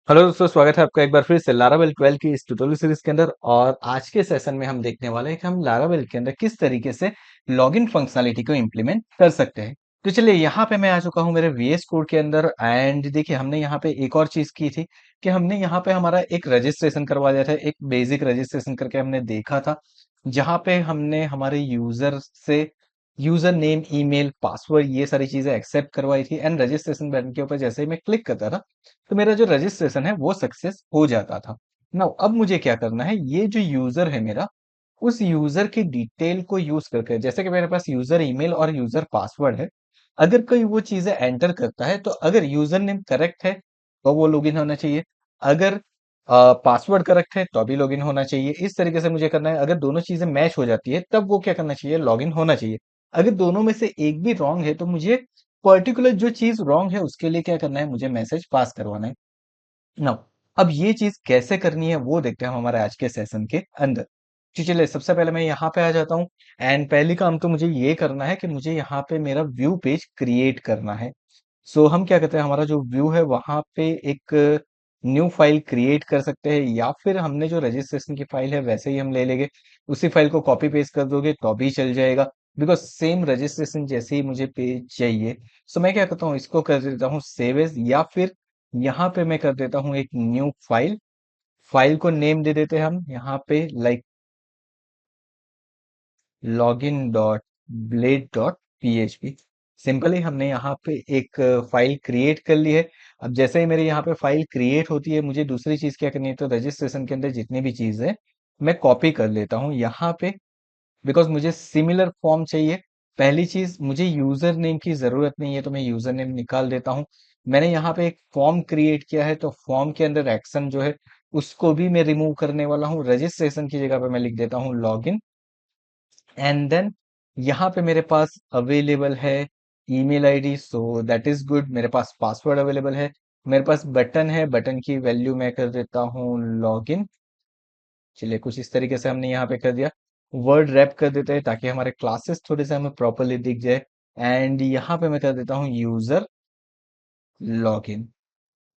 Hello दोस्तों, स्वागत है आपका एक बार फिर से लारावेल 12 की इस ट्यूटोरियल सीरीज के अंदर। और आज के सेशन में हम देखने वाले हैं कि हम लारावेल के अंदर किस तरीके से लॉगिन फंक्शनैलिटी को इम्प्लीमेंट कर सकते हैं। तो चलिए, यहाँ पे मैं आ चुका हूँ मेरे वीएस कोड के अंदर। एंड देखिए, हमने यहाँ पे एक और चीज की थी कि हमने यहाँ पे हमारा एक रजिस्ट्रेशन करवा दिया था। एक बेसिक रजिस्ट्रेशन करके हमने देखा था, जहाँ पे हमने हमारे यूजर से यूजर नेम, ईमेल, पासवर्ड, ये सारी चीजें एक्सेप्ट करवाई थी। एंड रजिस्ट्रेशन बटन के ऊपर जैसे ही मैं क्लिक करता था, तो मेरा जो रजिस्ट्रेशन है वो सक्सेस हो जाता था। नाउ अब मुझे क्या करना है, ये जो यूजर है मेरा, उस यूजर की डिटेल को यूज करके, जैसे कि मेरे पास यूजर ईमेल और यूजर पासवर्ड है, अगर कोई वो चीजें एंटर करता है, तो अगर यूजर नेम करेक्ट है तो वो लॉगिन होना चाहिए। अगर पासवर्ड करेक्ट है तो भी लॉगिन होना चाहिए। इस तरीके से मुझे करना है। अगर दोनों चीजें मैच हो जाती है, तब वो क्या करना चाहिए, लॉगिन होना चाहिए। अगर दोनों में से एक भी रॉन्ग है, तो मुझे पर्टिकुलर जो चीज रॉन्ग है उसके लिए क्या करना है, मुझे मैसेज पास करवाना है। नाउ अब ये चीज कैसे करनी है वो देखते हैं हम हमारे आज के सेशन के अंदर। तो चलिए, सबसे पहले मैं यहाँ पे आ जाता हूँ। एंड पहली काम तो मुझे ये करना है कि मुझे यहाँ पे मेरा व्यू पेज क्रिएट करना है। सो हम क्या कहते हैं, हमारा जो व्यू है वहां पे एक न्यू फाइल क्रिएट कर सकते हैं, या फिर हमने जो रजिस्ट्रेशन की फाइल है वैसे ही हम ले लेंगे। उसी फाइल को कॉपी पेस्ट कर दोगे तो भी चल जाएगा, बिकॉज सेम रजिस्ट्रेशन जैसे ही मुझे पेज चाहिए। सो मैं क्या करता हूँ, इसको कर देता हूँ सेव एज, या फिर यहाँ पे मैं कर देता हूँ एक न्यू फाइल। फाइल को नेम दे देते हैं हम यहाँ पे, लाइक login.blade.php। सिंपली हमने यहाँ पे एक फाइल क्रिएट कर ली है। अब जैसे ही मेरे यहाँ पे फाइल क्रिएट होती है, मुझे दूसरी चीज क्या करनी है, तो रजिस्ट्रेशन के अंदर जितनी भी चीज है मैं कॉपी कर लेता हूँ यहाँ पे, बिकॉज मुझे सिमिलर फॉर्म चाहिए। पहली चीज, मुझे यूजर नेम की जरूरत नहीं है, तो मैं यूजर नेम निकाल देता हूँ। मैंने यहाँ पे एक फॉर्म क्रिएट किया है, तो फॉर्म के अंदर एक्शन जो है उसको भी मैं रिमूव करने वाला हूँ। रजिस्ट्रेशन की जगह पे मैं लिख देता हूँ लॉगिन। एंड देन यहाँ पे मेरे पास अवेलेबल है email ID, so that is good. मेरे पास पासवर्ड अवेलेबल है। मेरे पास बटन है, बटन की वैल्यू मैं कर देता हूँ लॉगिन। चलिए, कुछ इस तरीके से हमने यहाँ पे कर दिया। वर्ड रैप कर देते हैं ताकि हमारे क्लासेस थोड़े से हमें प्रॉपरली दिख जाए। एंड यहाँ पे मैं कर देता हूँ यूजर लॉगिन।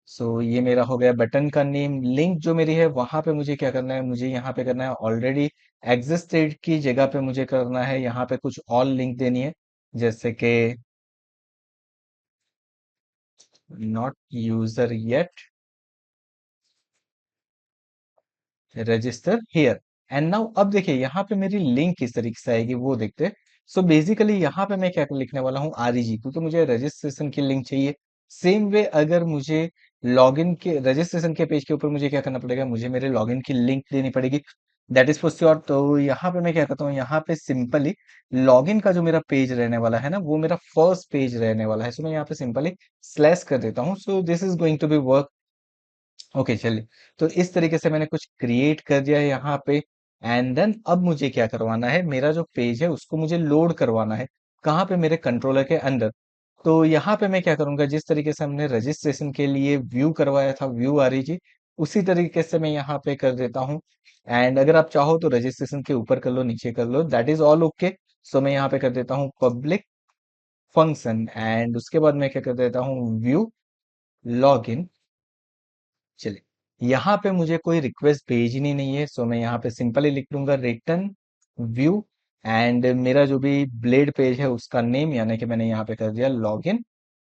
सो ये मेरा हो गया बटन का नेम। लिंक जो मेरी है वहां पे मुझे क्या करना है, मुझे यहाँ पे करना है ऑलरेडी एग्जिस्टेड की जगह पे मुझे करना है यहाँ पे कुछ और लिंक देनी है, जैसे कि not user yet register here. And now अब देखिए, यहाँ पे मेरी लिंक किस तरीके से आएगी वो देखते हैं। सो बेसिकली यहाँ पे मैं क्या लिखने वाला हूँ, आरईजी, क्योंकि मुझे रजिस्ट्रेशन की लिंक चाहिए। सेम वे अगर मुझे लॉगिन के रजिस्ट्रेशन के पेज के ऊपर मुझे क्या करना पड़ेगा, मुझे मेरे लॉगिन की लिंक देनी पड़ेगी। That is for sure. तो यहाँ पे मैं क्या करता हूँ, यहाँ पे सिंपली लॉगिन का जो मेरा पेज रहने वाला है ना, वो मेरा फर्स्ट पेज रहने वाला है। सो मैं यहाँ पे सिंपली स्लैश कर देता हूँ। So this is going to be work. Okay, चलिए। तो इस तरीके से मैंने कुछ क्रिएट कर दिया है यहाँ पे। एंड देन अब मुझे क्या करवाना है, मेरा जो पेज है उसको मुझे लोड करवाना है। कहाँ पे, मेरे कंट्रोलर के अंदर। तो यहाँ पे मैं क्या करूंगा, जिस तरीके से हमने रजिस्ट्रेशन के लिए व्यू करवाया था, व्यू आरईजी, उसी तरीके से मैं यहाँ पे कर देता हूँ। एंड अगर आप चाहो तो रजिस्ट्रेशन के ऊपर कर लो, नीचे कर लो, दैट इज ऑल ओके। सो मैं यहाँ पे कर देता हूँ पब्लिक फंक्शन। एंड उसके बाद मैं क्या कर देता हूँ, व्यू लॉगिन। चलिए, यहाँ पे मुझे कोई रिक्वेस्ट भेजनी नहीं है, सो मैं यहाँ पे सिंपली लिख लूंगा रिटर्न व्यू। एंड मेरा जो भी ब्लेड पेज है उसका नेम, यानी कि मैंने यहाँ पे कर दिया लॉगिन।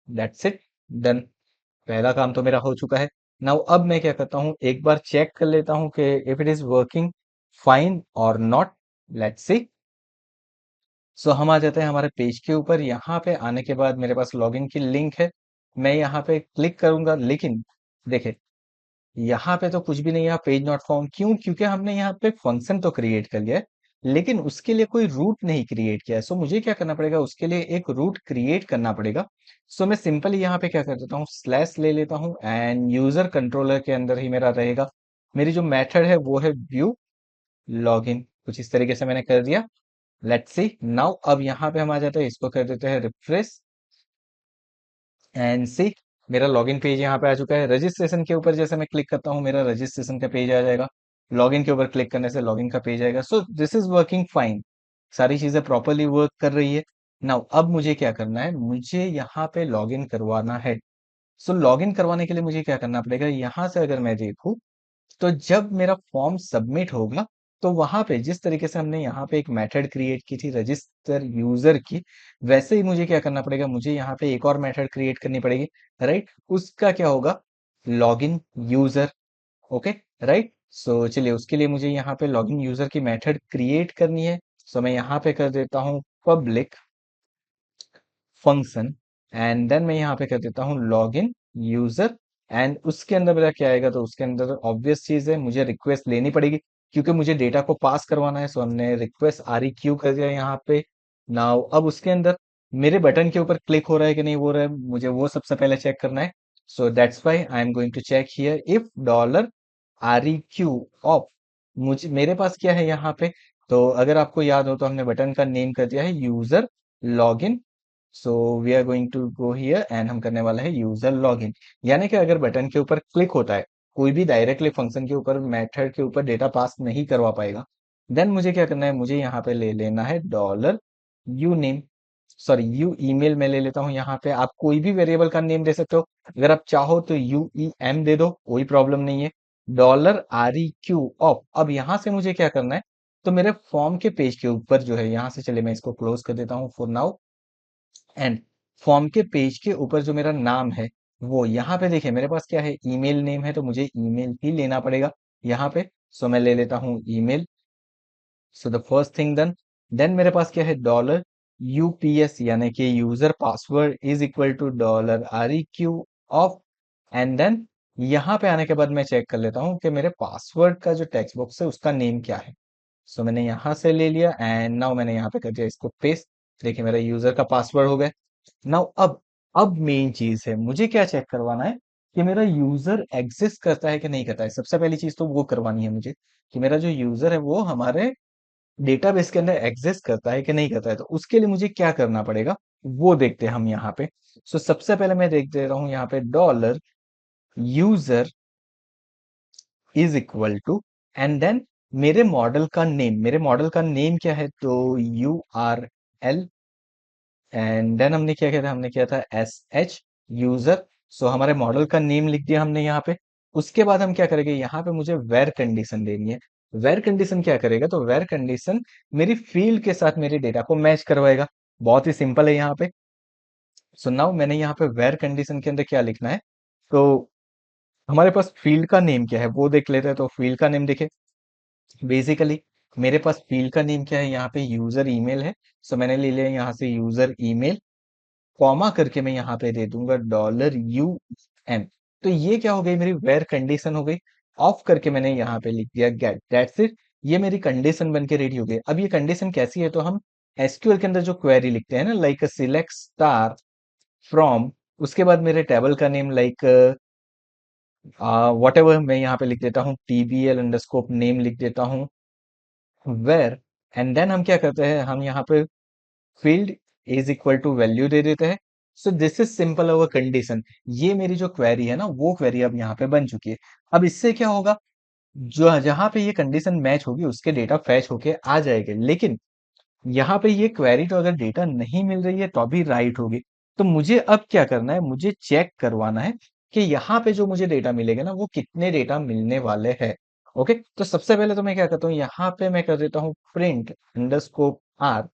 That's it, done. पहला काम तो मेरा हो चुका है। नाउ अब मैं क्या करता हूँ, एक बार चेक कर लेता हूँ कि if it is working fine और नॉट। Let's see. सो हम आ जाते हैं हमारे पेज के ऊपर। यहाँ पे आने के बाद मेरे पास लॉगिन की लिंक है। मैं यहाँ पे क्लिक करूंगा, लेकिन देखे, यहाँ पे तो कुछ भी नहीं है, पेज नॉट फाउंड। क्यों? क्योंकि हमने यहाँ पे फंक्शन तो क्रिएट कर लिया है, लेकिन उसके लिए कोई रूट नहीं क्रिएट किया है। सो मुझे क्या करना पड़ेगा, उसके लिए एक रूट क्रिएट करना पड़ेगा। सो मैं सिंपली यहाँ पे क्या कर देता हूँ, स्लैश ले लेता हूँ। एंड यूजर कंट्रोलर के अंदर ही मेरा रहेगा, मेरी जो मेथड है वो है व्यू लॉगिन। कुछ इस तरीके से मैंने कर दिया। Let's see now. अब यहाँ पे हम आ जाते हैं, इसको कर देते हैं रिफ्रेश एंड सी। मेरा लॉगिन पेज यहाँ पे आ चुका है। रजिस्ट्रेशन के ऊपर जैसे मैं क्लिक करता हूँ, मेरा रजिस्ट्रेशन का पेज आ जाएगा। लॉगिन के ऊपर क्लिक करने से लॉगिन का पेज आएगा। सो दिस इज वर्किंग फाइन। सारी चीजें प्रॉपरली वर्क कर रही है। नाउ अब मुझे क्या करना है, मुझे यहाँ पे लॉगिन करवाना है। सो लॉगिन करवाने के लिए मुझे क्या करना पड़ेगा, यहाँ से अगर मैं देखूँ तो जब मेरा फॉर्म सबमिट होगा तो वहां पे जिस तरीके से हमने यहाँ पे एक मेथड क्रिएट की थी रजिस्टर यूजर की, वैसे ही मुझे क्या करना पड़ेगा, मुझे यहाँ पे एक और मेथड क्रिएट करनी पड़ेगी, राइट। उसका क्या होगा, login user. Okay, right. So चलिए उसके लिए मुझे यहाँ पे लॉगिन यूजर की मेथड क्रिएट करनी है। सो मैं यहाँ पे कर देता हूँ पब्लिक फंक्शन, एंड देन मैं यहाँ पे कर देता हूँ लॉग इन यूजर। एंड उसके अंदर मेरा क्या आएगा, तो उसके अंदर ऑब्वियस चीज है, मुझे रिक्वेस्ट लेनी पड़ेगी क्योंकि मुझे डेटा को पास करवाना है। सो हमने रिक्वेस्ट आर क्यू कर दिया यहाँ पे। नाउ अब उसके अंदर मेरे बटन के ऊपर क्लिक हो रहा है कि नहीं हो रहा है, मुझे वो सबसे पहले चेक करना है। So that's why I am going to check here if dollar R E Q of, मुझे मेरे पास क्या है यहाँ पे। तो अगर आपको याद हो तो हमने बटन का नेम कर दिया है user login. So we are going to go here and हम करने वाला है यूजर लॉगिन। यानी कि अगर बटन के ऊपर क्लिक होता है, कोई भी डायरेक्टली फंक्शन के ऊपर मेथड के ऊपर डेटा पास नहीं करवा पाएगा। देन मुझे क्या करना है, मुझे यहाँ पे ले लेना है dollar you name, sorry you email में ले लेता हूँ। यहाँ पे आप कोई भी वेरिएबल का नेम दे सकते हो, अगर आप चाहो तो यू ई एम दे दो, कोई प्रॉब्लम नहीं है। Dollar R E Q of, अब यहाँ से मुझे क्या करना है, तो मेरे फॉर्म के पेज के ऊपर जो है, यहाँ से चले मैं इसको क्लोज कर देता हूँ फॉर नाउ। एंड फॉर्म के पेज के ऊपर जो मेरा नाम है, वो यहाँ पे देखिए मेरे पास क्या है, ईमेल नेम है, तो मुझे ईमेल ही लेना पड़ेगा यहाँ पे। सो मैं ले लेता हूँ email. So the first thing then मेरे पास क्या है, डॉलर यूपीएस यानी कि user password is equal to dollar R E Q of. And then यहाँ पे आने के बाद मैं चेक कर लेता हूँ कि मेरे पासवर्ड का जो टेक्स्ट बॉक्स है उसका नेम क्या है। सो मैंने यहाँ से ले लिया एंड नाउ मैंने यहाँ पे कर दिया इसको पेस्ट। देखिए मेरा यूजर का पासवर्ड हो गया। नाउ अब मेन चीज है, मुझे क्या चेक करवाना है कि मेरा यूजर एग्जिस्ट करता है कि नहीं करता है। सबसे पहली चीज तो वो करवानी है मुझे कि मेरा जो यूजर है वो हमारे डेटाबेस के अंदर एग्जिस्ट करता है कि नहीं करता है। तो उसके लिए मुझे क्या करना पड़ेगा, वो देखते हैं हम यहाँ पे। सो सबसे पहले मैं देख दे रहा हूँ यहाँ पे dollar user is equal to, and then मेरे मॉडल का नेम क्या है, तो U R L. And then हमने क्या किया था, हमने किया था एस एच यूजर। सो हमारे मॉडल का नेम लिख दिया हमने यहाँ पे। उसके बाद हम क्या करेंगे, यहाँ पे मुझे वेर कंडीशन देनी है। वेर कंडीशन क्या करेगा, तो वेर कंडीशन मेरी फील्ड के साथ मेरे डेटा को मैच करवाएगा। बहुत ही सिंपल है यहाँ पे। सो नाउ मैंने यहाँ पे वेर कंडीशन के अंदर क्या लिखना है, तो हमारे पास फील्ड का नेम क्या है वो देख लेते हैं। तो फील्ड का नेम देखे, बेसिकली मेरे पास फील्ड का नेम क्या है, यहाँ पे यूजर ईमेल है। सो मैंने ले लिया यहाँ से यूजर ईमेल, कॉमा करके मैं यहाँ पे दे दूंगा डॉलर यू एम। तो ये क्या हो गई, मेरी वेर कंडीशन हो गई। ऑफ करके मैंने यहाँ पे लिख दिया गेट, दैट्स इट। ये मेरी कंडीशन बन के रेडी हो गई। अब ये कंडीशन कैसी है, तो हम एसक्यूएल के अंदर जो क्वेरी लिखते हैं ना, लाइक सिलेक्ट स्टार फ्रॉम, उसके बाद मेरे टेबल का नेम लाइक वट एवर मैं यहाँ पे लिख देता हूँ, टीबीएल अंडरस्कोप नेम लिख देता हूँ वेर। एंड देन हम क्या करते हैं, हम यहाँ पे field is equal to value दे देते हैं। So this is simple our condition. ये मेरी जो क्वेरी है ना, वो क्वेरी अब यहाँ पे बन चुकी है। अब इससे क्या होगा, जो जहां पे ये कंडीशन मैच होगी उसके डेटा फैच होके आ जाएंगे। लेकिन यहाँ पे ये क्वेरी तो अगर डेटा नहीं मिल रही है तो अभी राइट होगी। तो मुझे अब क्या करना है, मुझे चेक करवाना है कि यहाँ पे जो मुझे डेटा मिलेगा ना, वो कितने डेटा मिलने वाले हैं। ओके, तो सबसे पहले तो मैं क्या करता हूँ, यहाँ पे मैं कर देता हूँ print underscore R.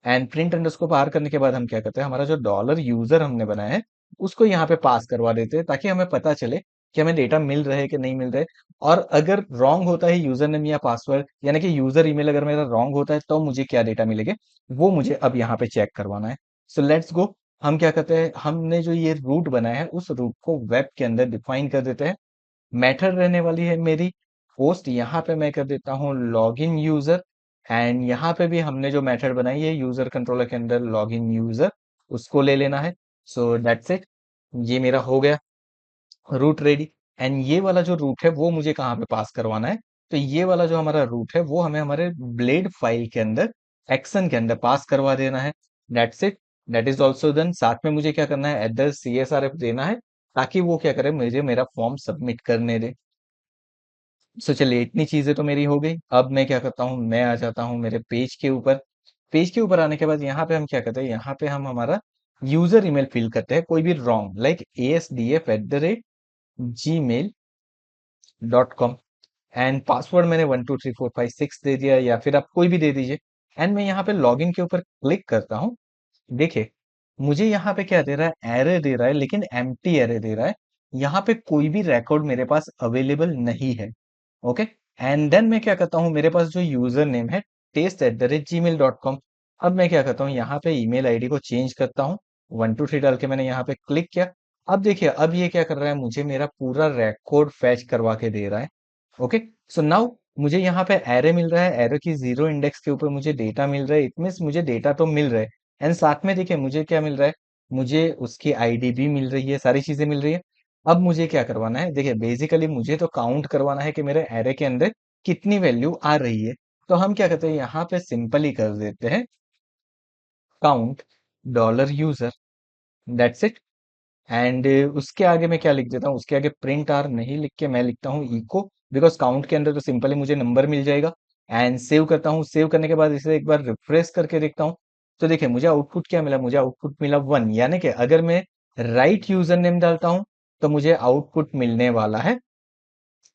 And print underscore R करने के बाद हम क्या करते हैं, हमारा जो डॉलर यूजर हमने बनाया है उसको यहाँ पे पास करवा देते हैं, ताकि हमें पता चले कि हमें डेटा मिल रहे हैं कि नहीं मिल रहे। और अगर रॉन्ग होता है यूजर नेम या पासवर्ड यानी कि यूजर ईमेल अगर मेरा रॉन्ग होता है तो मुझे क्या डेटा मिलेगा, वो मुझे अब यहाँ पे चेक करवाना है। So let's go. हम क्या करते हैं, हमने जो ये रूट बनाया है उस रूट को वेब के अंदर डिफाइन कर देते हैं। मेथड रहने वाली है मेरी पोस्ट, यहाँ पे मैं कर देता हूँ लॉग इन यूजर। एंड यहाँ पे भी हमने जो मेथड बनाई है यूजर कंट्रोलर के अंदर लॉग इन यूजर, उसको ले लेना है। सो दैट्स इट, ये मेरा हो गया रूट रेडी। एंड ये वाला जो रूट है वो मुझे कहाँ पे पास करवाना है, तो ये वाला जो हमारा रूट है वो हमें हमारे ब्लेड फाइल के अंदर एक्शन के अंदर पास करवा देना है। That's it, that is also done. साथ में मुझे क्या करना है, एट द CSRF देना है, ताकि वो क्या करे, मुझे मेरा फॉर्म सबमिट करने दे। सो चलिए इतनी चीजें तो मेरी हो गई। अब मैं क्या करता हूँ, मैं आ जाता हूँ मेरे पेज के ऊपर। पेज के ऊपर आने के बाद यहाँ पे हम क्या करते हैं, यहाँ पे हम हमारा यूजर ईमेल फिल करते हैं कोई भी wrong, like asdf@gmail.com, and password मैंने 123456 दे दिया, या फिर आप कोई भी दे दीजिए। एंड मैं यहाँ पे लॉगिन के ऊपर क्लिक करता हूँ। देखिए, मुझे यहाँ पे क्या दे रहा है, एरर दे रहा है, लेकिन एम्प्टी एरर दे रहा है। यहाँ पे कोई भी रिकॉर्ड मेरे पास अवेलेबल नहीं है। ओके, एंड देन मैं क्या करता हूँ, मेरे पास जो यूजर नेम है test@gmail.com, अब मैं क्या करता हूँ, यहाँ पे ईमेल आईडी को चेंज करता हूँ। 123 डाल के मैंने यहाँ पे क्लिक किया। अब देखिए, अब ये क्या कर रहा है, मुझे मेरा पूरा रिकॉर्ड फैच करवा के दे रहा है। ओके, सो नाउ मुझे यहाँ पे एरे मिल रहा है, एरे की जीरो इंडेक्स के ऊपर मुझे डेटा मिल रहा है, इट मीन्स मुझे डेटा तो मिल रहा है। एंड साथ में देखिए मुझे क्या मिल रहा है, मुझे उसकी आईडी भी मिल रही है, सारी चीजें मिल रही है। अब मुझे क्या करवाना है, देखिए बेसिकली मुझे तो काउंट करवाना है कि मेरे एरे के अंदर कितनी वैल्यू आ रही है। तो हम क्या करते हैं, यहाँ पे सिंपल ही कर देते हैं, count $user, that's it. And उसके आगे मैं क्या लिख देता हूँ, उसके आगे प्रिंट आर नहीं लिख के मैं लिखता हूँ इको, बिकॉज काउंट के अंदर तो सिंपली मुझे नंबर मिल जाएगा। एंड सेव करता हूँ, सेव करने के बाद इसे एक बार रिफ्रेश करके देखता हूँ। तो देखिए मुझे आउटपुट क्या मिला, मुझे आउटपुट मिला 1, यानी कि अगर मैं राइट यूजर नेम डालता हूँ तो मुझे आउटपुट मिलने वाला है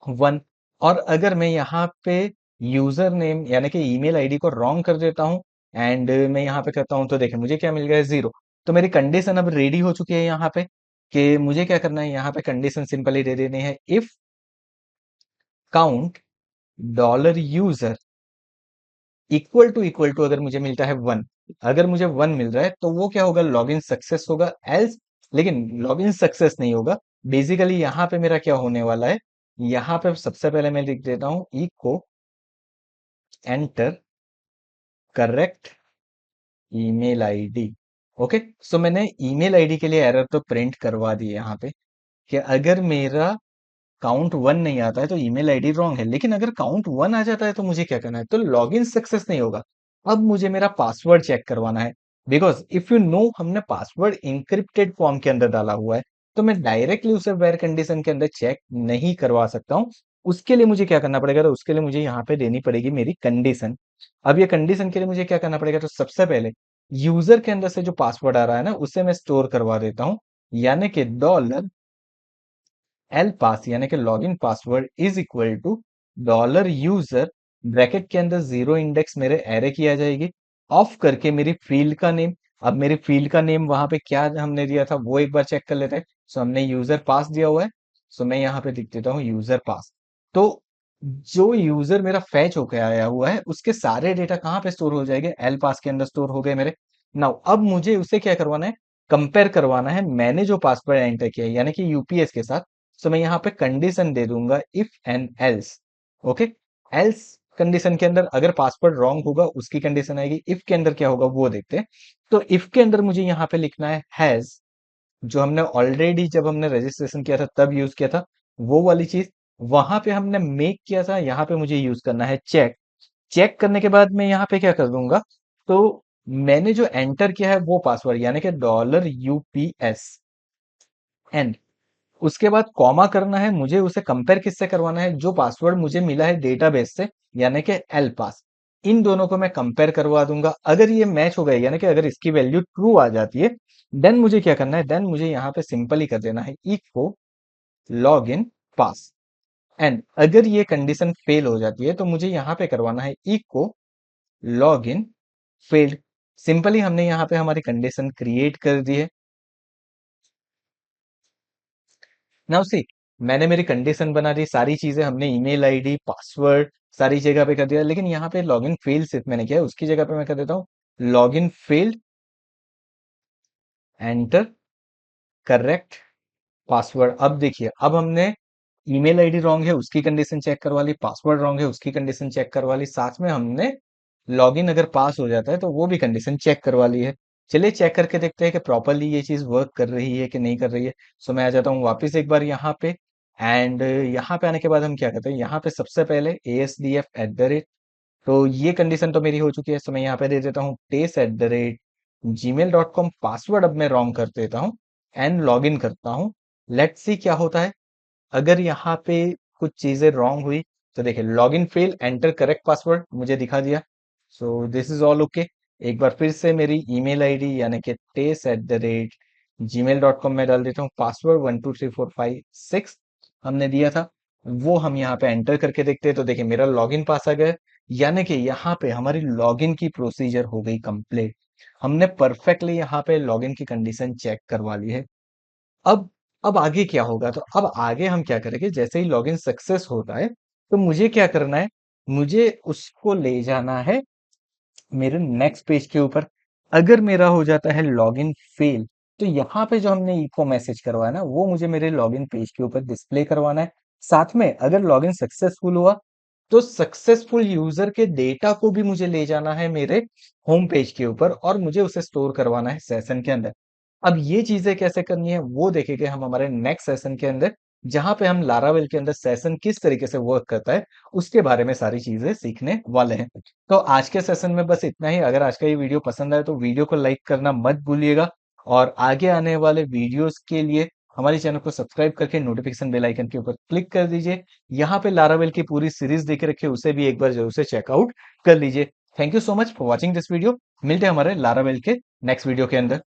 1। और अगर मैं यहाँ पे यूजर नेम यानी कि ईमेल आईडी को रॉन्ग कर देता हूँ, एंड मैं यहाँ पे करता हूँ, तो देखिए मुझे क्या मिल गया है, 0। तो मेरी कंडीशन अब रेडी हो चुकी है यहाँ पे, कि मुझे क्या करना है, यहाँ पे कंडीशन सिंपली दे देनी है, if count $user equal to अगर मुझे मिलता है 1, अगर मुझे 1 मिल रहा है तो वो क्या होगा, लॉगिन सक्सेस होगा। एल्स, लेकिन लॉगिन सक्सेस नहीं होगा। बेसिकली यहाँ पे मेरा क्या होने वाला है, यहाँ पे सबसे पहले मैं लिख देता हूँ echo enter correct email ID. Okay, so मैंने ईमेल आईडी के लिए एरर तो प्रिंट करवा दी है यहाँ पे, कि अगर मेरा काउंट 1 नहीं आता है तो ईमेल आईडी रॉन्ग है, लेकिन अगर काउंट 1 आ जाता है तो मुझे क्या करना है, तो लॉगिन सक्सेस नहीं होगा। अब मुझे मेरा पासवर्ड चेक करवाना है, बिकॉज इफ यू नो हमने पासवर्ड इंक्रिप्टेड फॉर्म के अंदर डाला हुआ है, तो मैं डायरेक्टली उसे वेर कंडीशन के अंदर चेक नहीं करवा सकता हूँ। उसके लिए मुझे क्या करना पड़ेगा, तो उसके लिए मुझे यहाँ पे देनी पड़ेगी मेरी कंडीशन। अब ये कंडीशन के लिए मुझे क्या करना पड़ेगा, तो सबसे पहले यूजर के अंदर से जो पासवर्ड आ रहा है ना, उसे मैं स्टोर करवा देता हूँ, यानी कि एल पास यानी कि login password is equal to $user, bracket के अंदर जीरो इंडेक्स मेरे एरे की आ जाएगी, ऑफ करके मेरी फील्ड का नेम। अब मेरी फील्ड का नेम वहां पे क्या हमने दिया था वो एक बार चेक कर लेते हैं। सो हमने यूजर पास दिया हुआ है, सो मैं यहाँ पे लिख देता हूँ यूजर पास। तो जो यूजर मेरा फैच होके आया हुआ है उसके सारे डेटा कहाँ पे स्टोर हो जाएंगे, एल पास के अंदर स्टोर हो गए मेरे। नाउ अब मुझे उसे क्या करवाना है, कंपेयर करवाना है मैंने जो पासवर्ड एंटर किया है यानी कि यूपीएस के साथ। सो मैं यहाँ पे कंडीशन दे दूंगा if and else. Okay, else condition के अंदर अगर पासवर्ड रॉन्ग होगा उसकी कंडीशन आएगी, इफ के अंदर क्या होगा वो देखते हैं। तो इफ के अंदर मुझे यहाँ पे लिखना है हैज, जो हमने ऑलरेडी जब हमने रजिस्ट्रेशन किया था तब यूज किया था, वो वाली चीज वहां पे हमने मेक किया था, यहाँ पे मुझे यूज करना है चेक। चेक करने के बाद मैं यहाँ पे क्या कर दूंगा, तो मैंने जो एंटर किया है वो पासवर्ड यानी कि $UPS, एंड उसके बाद कॉमा करना है, मुझे उसे कंपेयर किससे करवाना है, जो पासवर्ड मुझे मिला है डेटाबेस से, यानी कि एल पास। इन दोनों को मैं कंपेयर करवा दूंगा, अगर ये मैच हो गए यानी कि अगर इसकी वैल्यू ट्रू आ जाती है, देन मुझे क्या करना है, देन मुझे यहाँ पे सिंपल ही कर देना है echo log in pass. And अगर ये कंडीशन फेल हो जाती है तो मुझे यहाँ पे करवाना है echo log in failed. Simply हमने यहाँ पे हमारी कंडीशन क्रिएट कर दी है। नाउ सी, मैंने मेरी कंडीशन बना दी, सारी चीजें हमने ईमेल आईडी पासवर्ड सारी जगह पे कर दिया, लेकिन यहाँ पे लॉगिन फेल्ड सिर्फ मैंने किया है, उसकी जगह पे मैं कर देता हूँ login failed enter correct password. अब देखिए, अब हमने ईमेल आईडी रॉन्ग है उसकी कंडीशन चेक करवा ली, पासवर्ड रॉन्ग है उसकी कंडीशन चेक करवा ली, साथ में हमने लॉगिन अगर पास हो जाता है तो वो भी कंडीशन चेक करवा ली है। चलिए चेक करके देखते हैं कि प्रॉपरली ये चीज वर्क कर रही है कि नहीं कर रही है। सो मैं आ जाता हूँ वापस एक बार यहाँ पे, एंड यहाँ पे आने के बाद हम क्या करते हैं, यहाँ पे सबसे पहले ASDF@, तो ये कंडीशन तो मेरी हो चुकी है, सो मैं यहाँ पे दे देता हूँ test@gmail.com, पासवर्ड अब मैं रॉन्ग कर देता हूँ एंड लॉग इन करता हूँ। लेट्स सी क्या होता है। अगर यहाँ पे कुछ चीजें रॉन्ग हुई तो देखिए login fail enter correct password मुझे दिखा दिया, सो दिस इज ऑल ओके। एक बार फिर से मेरी ईमेल आईडी यानी कि tes@gmail.com में डाल देता हूँ। पासवर्ड 123456 हमने दिया था, वो हम यहाँ पे एंटर करके देखते हैं। तो देखिए मेरा लॉगिन पास आ गया, यानी कि यहाँ पे हमारी लॉगिन की प्रोसीजर हो गई कंप्लीट। हमने परफेक्टली यहाँ पे लॉगिन की कंडीशन चेक करवा ली है। अब अब आगे क्या होगा? तो अब आगे हम क्या करेंगे, जैसे ही लॉगिन सक्सेस होता है तो मुझे क्या करना है, मुझे उसको ले जाना है मेरे नेक्स्ट पेज के ऊपर। अगर मेरा हो जाता है लॉगिन फेल, तो यहाँ पे जो हमने इको मैसेज करवाया ना, वो मुझे मेरे लॉगिन पेज के ऊपर डिस्प्ले करवाना है। साथ में अगर लॉगिन सक्सेसफुल हुआ, तो सक्सेसफुल यूजर के डेटा को भी मुझे ले जाना है मेरे होम पेज के ऊपर और मुझे उसे स्टोर करवाना है सेशन के अंदर। अब ये चीजें कैसे करनी है वो देखेंगे हम हमारे नेक्स्ट सेशन के अंदर, जहां पे हम लारावेल के अंदर सेशन किस तरीके से वर्क करता है उसके बारे में सारी चीजें सीखने वाले हैं। तो आज के सेशन में बस इतना ही। अगर आज का ये वीडियो पसंद आए तो वीडियो को लाइक करना मत भूलिएगा, और आगे आने वाले वीडियोस के लिए हमारे चैनल को सब्सक्राइब करके नोटिफिकेशन बेल आइकन के ऊपर क्लिक कर दीजिए। यहाँ पे लारावेल की पूरी सीरीज देख रखी है, उसे भी एक बार जरूर से चेकआउट कर लीजिए। Thank you so much for watching this video. मिलते हैं हमारे लारावेल के नेक्स्ट वीडियो के अंदर।